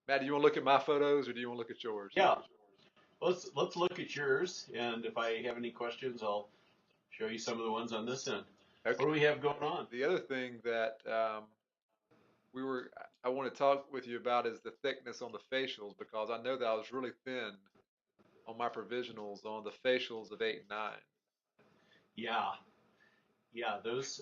Matt, do you want to look at my photos or do you want to look at yours? Yeah, let's look at yours, and if I have any questions, I'll show you some of the ones on this end. What Okay. do we have going on? The other thing that we were I want to talk with you about is the thickness on the facials because I know that I was really thin on my provisionals on the facials of 8 and 9. Yeah, yeah, those.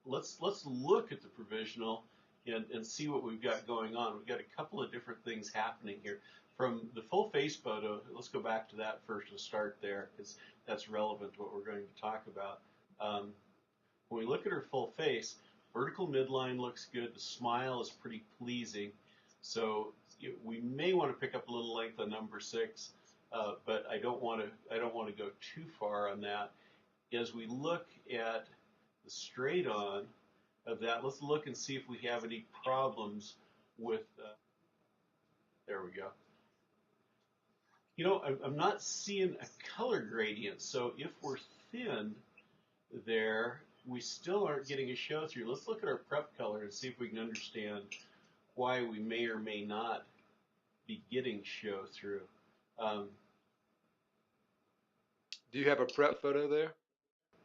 Let's look at the provisional and see what we've got going on. We've got a couple of different things happening here. From the full face photo, let's go back to that first and start there because that's relevant to what we're going to talk about. Um, when we look at her full face, vertical midline looks good. The smile is pretty pleasing. So we may want to pick up a little length on number 6, but I don't want to go too far on that. As we look at the straight on of that, let's look and see if we have any problems with. There we go. I'm not seeing a color gradient. So if we're thin there, we still aren't getting a show through. Let's look at our prep color and see if we can understand why we may or may not be getting show through. Um, Do you have a prep photo there?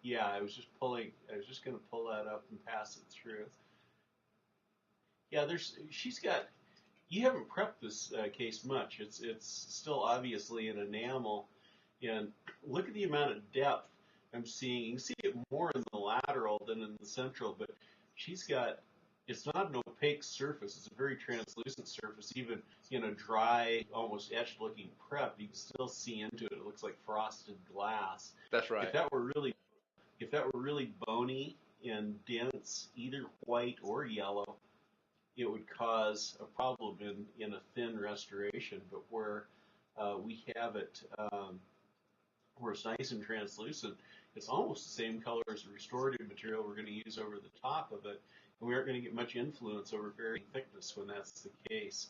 yeah, I was just going to pull that up and pass it through. Yeah, she's got. You haven't prepped this case much. It's still obviously an enamel, and look at the amount of depth I'm seeing. You can see it more in the lateral than in the central, but she's got. It's not an opaque surface. It's a very translucent surface. Even in a dry, almost etched-looking prep, you can still see into it. It looks like frosted glass. That's If right. that were really, if that were really bony and dense, either white or yellow, it would cause a problem in a thin restoration. But where we have it, where it's nice and translucent, it's almost the same color as the restorative material we're going to use over the top of it. And we aren't going to get much influence over varying thickness when that's the case.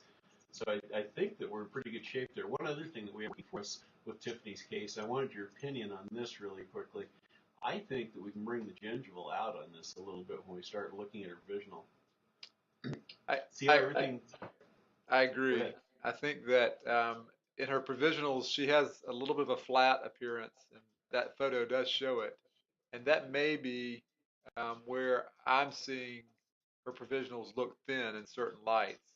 So I think that we're in pretty good shape there. One other thing that we have for us with Tiffany's case, I wanted your opinion on this really quickly. I think that we can bring the gingival out on this a little bit when we start looking at her visional. I See how I everything. I Go agree. ahead. I think that in her provisionals she has a little bit of a flat appearance, and that photo does show it. And that may be where I'm seeing her provisionals look thin in certain lights.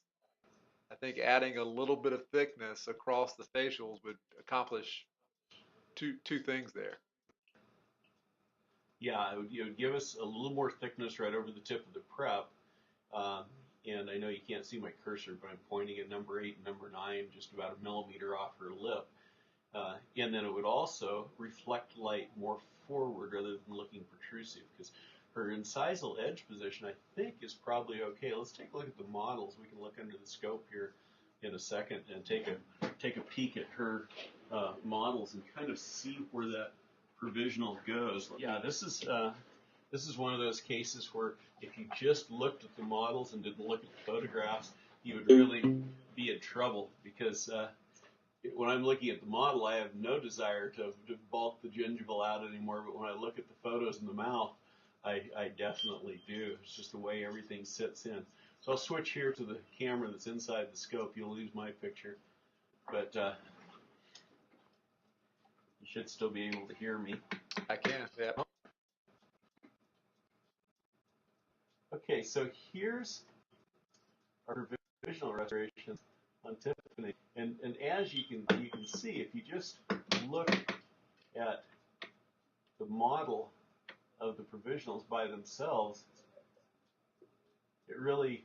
I think adding a little bit of thickness across the facials would accomplish two things there. Yeah, it would give us a little more thickness right over the tip of the prep. Um, and I know you can't see my cursor, but I'm pointing at number 8 and number 9, just about a millimeter off her lip. And then it would also reflect light more forward rather than looking protrusive, because her incisal edge position, I think, is probably okay. Let's take a look at the models. We can look under the scope here in a second and take a peek at her models and kind of see where that provisional goes. Yeah, this is one of those cases where if you just looked at the models and didn't look at the photographs, you would really be in trouble because when I'm looking at the model, I have no desire to bulk the gingival out anymore. But when I look at the photos in the mouth, I definitely do. It's just the way everything sits in. So I'll switch here to the camera that's inside the scope. You'll lose my picture, but you should still be able to hear me. I can. Yeah. Okay, so here's our provisional restoration on Tiffany, and as you can see, if you just look at the model of the provisionals by themselves, it really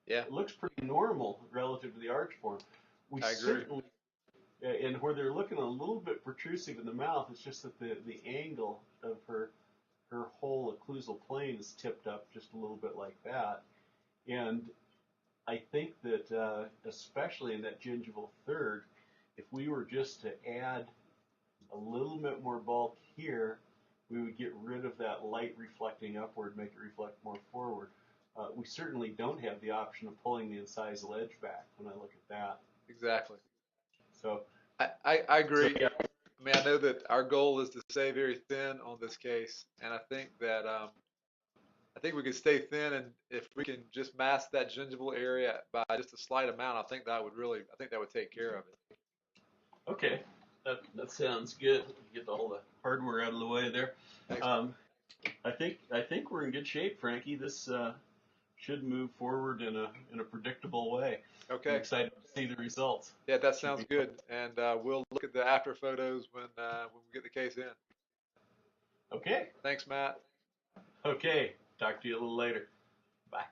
Yeah. it looks pretty normal relative to the arch form. We I agree. certainly, and where they're looking a little bit protrusive in the mouth, it's just that the angle of her whole occlusal plane is tipped up just a little bit like that. And I think that especially in that gingival third, if we were just to add a little bit more bulk here, we would get rid of that light reflecting upward, make it reflect more forward. We certainly don't have the option of pulling the incisal edge back when I look at that. Exactly. So, I so agree. yeah, I mean, I know that our goal is to stay very thin on this case, and I think that I think we could stay thin, and if we can just mask that gingival area by just a slight amount, I think that would take care of it. Okay, that sounds good. Get all the hardware out of the way there. Thanks. Um, I think we're in good shape, Frankie. This should move forward in a predictable way. I'm Okay. excited to see the results. Yeah, that Should sounds be good. And we'll look at the after photos when we get the case in. okay. Thanks, Matt. Okay. Talk to you a little later. Bye.